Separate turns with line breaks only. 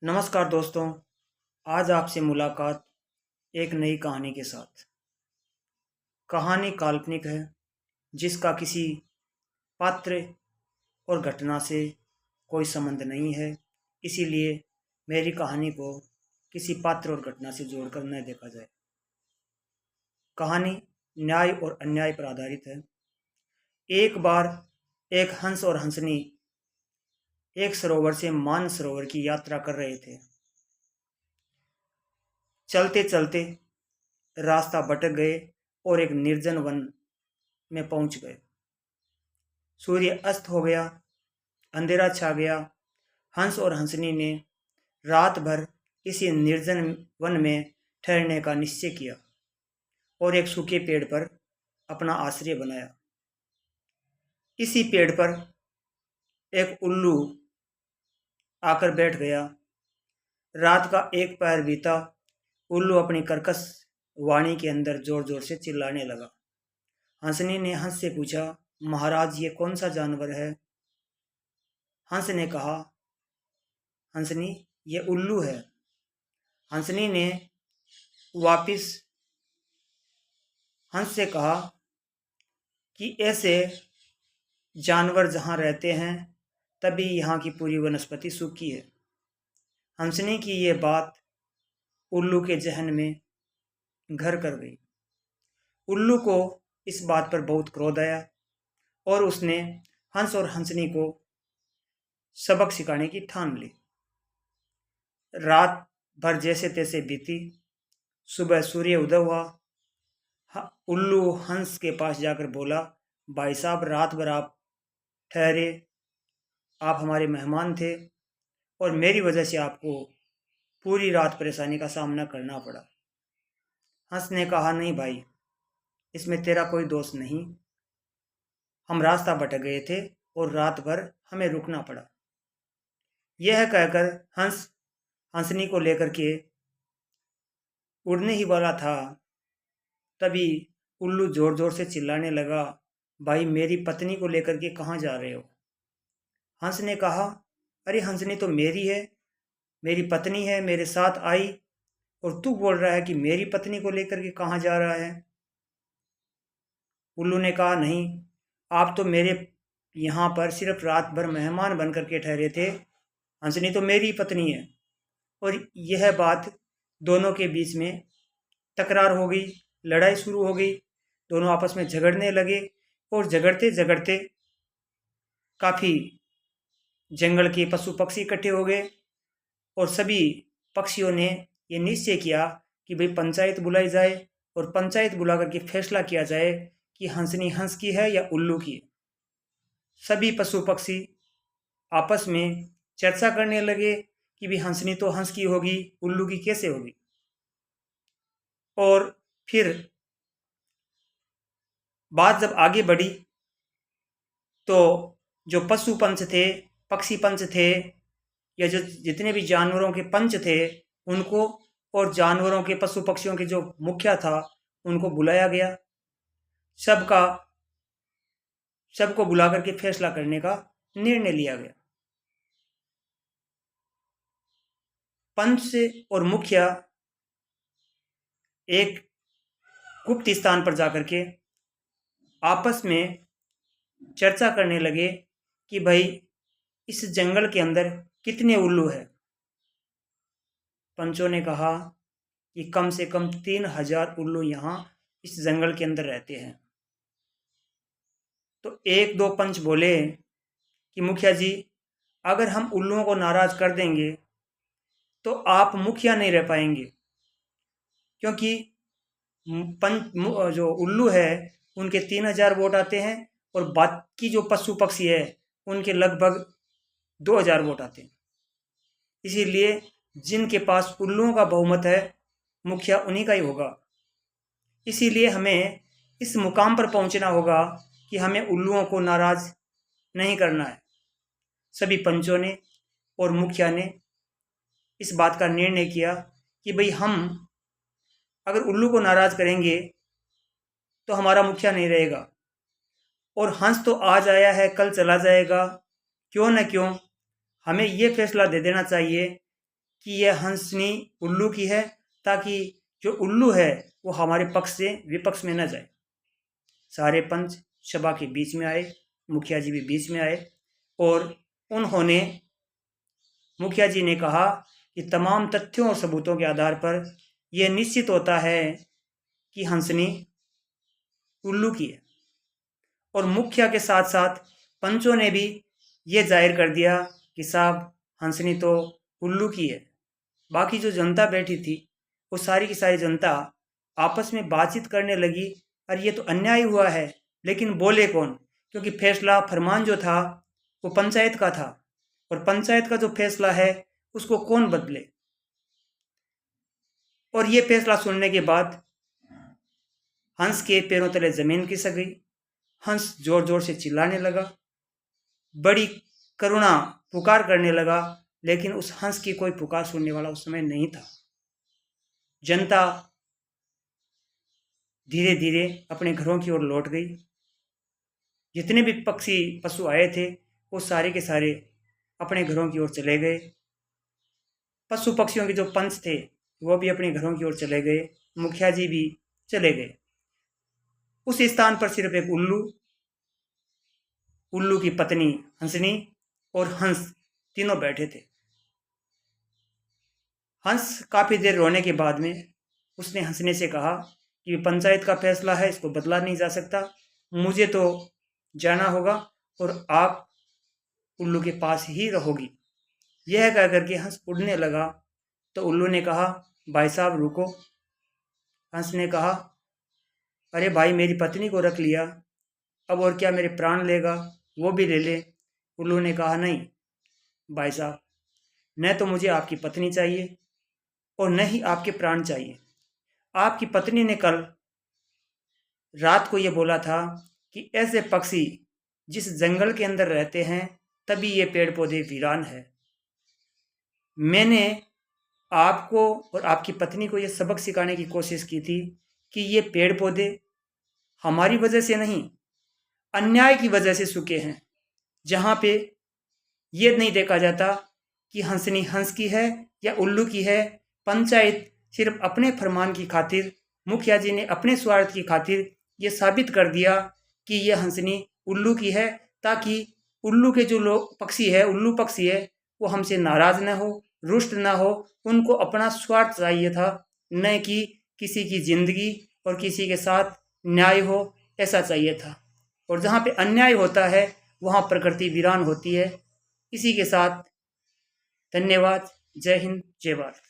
नमस्कार दोस्तों। आज आपसे मुलाकात एक नई कहानी के साथ। कहानी काल्पनिक है, जिसका किसी पात्र और घटना से कोई संबंध नहीं है। इसीलिए मेरी कहानी को किसी पात्र और घटना से जोड़कर न देखा जाए। कहानी न्याय और अन्याय पर आधारित है। एक बार एक हंस और हंसनी एक सरोवर से मानसरोवर की यात्रा कर रहे थे। चलते चलते रास्ता भटक गए और एक निर्जन वन में पहुंच गए। सूर्य अस्त हो गया, अंधेरा छा गया। हंस और हंसनी ने रात भर इसी निर्जन वन में ठहरने का निश्चय किया और एक सूखे पेड़ पर अपना आश्रय बनाया। इसी पेड़ पर एक उल्लू आकर बैठ गया। रात का एक पहर बीता। उल्लू अपनी कर्कश वाणी के अंदर जोर जोर से चिल्लाने लगा। हंसनी ने हंस से पूछा, महाराज ये कौन सा जानवर है? हंस ने कहा, हंसनी ये उल्लू है। हंसनी ने वापिस हंस से कहा कि ऐसे जानवर जहाँ रहते हैं तभी यहाँ की पूरी वनस्पति सूखी है। हंसनी की ये बात उल्लू के जहन में घर कर गई। उल्लू को इस बात पर बहुत क्रोध आया और उसने हंस और हंसनी को सबक सिखाने की ठान ली। रात भर जैसे तैसे बीती। सुबह सूर्य उदय हुआ। उल्लू हंस के पास जाकर बोला, भाई साहब रात भर आप ठहरे, आप हमारे मेहमान थे और मेरी वजह से आपको पूरी रात परेशानी का सामना करना पड़ा। हंस ने कहा, नहीं भाई, इसमें तेरा कोई दोष नहीं। हम रास्ता भटक गए थे और रात भर हमें रुकना पड़ा। यह कहकर हंस हंसनी को लेकर के उड़ने ही वाला था, तभी उल्लू जोर जोर से चिल्लाने लगा, भाई मेरी पत्नी को लेकर के कहाँ जा रहे हो? हंस ने कहा, अरे हंसनी तो मेरी है, मेरी पत्नी है, मेरे साथ आई, और तू बोल रहा है कि मेरी पत्नी को लेकर के कहाँ जा रहा है? उल्लू ने कहा, नहीं, आप तो मेरे यहाँ पर सिर्फ रात भर मेहमान बन करके ठहरे थे। हंसनी तो मेरी पत्नी है। और यह बात दोनों के बीच में तकरार हो गई, लड़ाई शुरू हो गई। दोनों आपस में झगड़ने लगे और झगड़ते झगड़ते काफ़ी जंगल के पशु पक्षी इकट्ठे हो गए और सभी पक्षियों ने ये निश्चय किया कि भाई पंचायत बुलाई जाए और पंचायत बुला करके फैसला किया जाए कि हंसनी हंस की है या उल्लू की है। सभी पशु पक्षी आपस में चर्चा करने लगे कि भाई हंसनी तो हंस की होगी, उल्लू की कैसे होगी। और फिर बात जब आगे बढ़ी तो जो पशु पंच थे, पक्षी पंच थे, या जो जितने भी जानवरों के पंच थे उनको, और जानवरों के पशु पक्षियों के जो मुखिया था उनको बुलाया गया। सबका सबको बुला करके फैसला करने का निर्णय लिया गया। पंच और मुखिया एक गुप्त स्थान पर जाकर के आपस में चर्चा करने लगे कि भाई इस जंगल के अंदर कितने उल्लू हैं। पंचों ने कहा कि कम से कम 3000 उल्लू यहाँ इस जंगल के अंदर रहते हैं। तो एक दो पंच बोले कि मुखिया जी, अगर हम उल्लुओं को नाराज कर देंगे तो आप मुखिया नहीं रह पाएंगे, क्योंकि जो उल्लू है उनके 3000 वोट आते हैं और बाकी जो पशु पक्षी है उनके लगभग 2000 वोट आते हैं। इसीलिए जिनके पास उल्लुओं का बहुमत है मुखिया उन्हीं का ही होगा। इसीलिए हमें इस मुकाम पर पहुंचना होगा कि हमें उल्लुओं को नाराज नहीं करना है। सभी पंचों ने और मुखिया ने इस बात का निर्णय किया कि भाई हम अगर उल्लू को नाराज करेंगे तो हमारा मुखिया नहीं रहेगा, और हंस तो आज आया है कल चला जाएगा। क्यों न क्यों हमें ये फैसला दे देना चाहिए कि यह हंसनी उल्लू की है, ताकि जो उल्लू है वो हमारे पक्ष से विपक्ष में न जाए। सारे पंच सभा के बीच में आए, मुखिया जी भी बीच में आए और उन्होंने मुखिया जी ने कहा कि तमाम तथ्यों और सबूतों के आधार पर यह निश्चित होता है कि हंसनी उल्लू की है। और मुखिया के साथ साथ पंचों ने भी ये जाहिर कर दिया कि साहब हंसनी तो उल्लू की है। बाकी जो जनता बैठी थी वो सारी की सारी जनता आपस में बातचीत करने लगी, अरे ये तो अन्याय हुआ है, लेकिन बोले कौन, क्योंकि फैसला फरमान जो था वो पंचायत का था और पंचायत का जो फैसला है उसको कौन बदले। और ये फैसला सुनने के बाद हंस के पैरों तले जमीन खिसक गई। हंस जोर जोर से चिल्लाने लगा, बड़ी करुणा पुकार करने लगा, लेकिन उस हंस की कोई पुकार सुनने वाला उस समय नहीं था। जनता धीरे धीरे अपने घरों की ओर लौट गई। जितने भी पक्षी पशु आए थे वो सारे के सारे अपने घरों की ओर चले गए। पशु पक्षियों के जो पंच थे वो भी अपने घरों की ओर चले गए, मुखिया जी भी चले गए। उस स्थान पर सिर्फ एक उल्लू की पत्नी हंसनी और हंस तीनों बैठे थे। हंस काफी देर रोने के बाद में उसने हंसने से कहा कि पंचायत का फैसला है, इसको बदला नहीं जा सकता, मुझे तो जाना होगा और आप उल्लू के पास ही रहोगी। यह कह करके हंस उड़ने लगा तो उल्लू ने कहा, भाई साहब रुको। हंस ने कहा, अरे भाई मेरी पत्नी को रख लिया, अब और क्या मेरे प्राण लेगा, वो भी ले ले। उल्लू ने कहा, नहीं भाई साहब, न तो मुझे आपकी पत्नी चाहिए और न ही आपके प्राण चाहिए। आपकी पत्नी ने कल रात को ये बोला था कि ऐसे पक्षी जिस जंगल के अंदर रहते हैं तभी ये पेड़ पौधे वीरान है। मैंने आपको और आपकी पत्नी को ये सबक सिखाने की कोशिश की थी कि ये पेड़ पौधे हमारी वजह से नहीं, अन्याय की वजह से सूखे हैं, जहाँ पे ये नहीं देखा जाता कि हंसनी हंस की है या उल्लू की है। पंचायत सिर्फ अपने फरमान की खातिर, मुखिया जी ने अपने स्वार्थ की खातिर ये साबित कर दिया कि यह हंसनी उल्लू की है, ताकि उल्लू के जो लोग पक्षी है, उल्लू पक्षी है, वो हमसे नाराज न हो, रुष्ट ना हो। उनको अपना स्वार्थ चाहिए था, न कि किसी की जिंदगी और किसी के साथ न्याय हो, ऐसा चाहिए था। और जहाँ पे अन्याय होता है वहाँ प्रकृति वीरान होती है। इसी के साथ धन्यवाद। जय हिंद, जय भारत।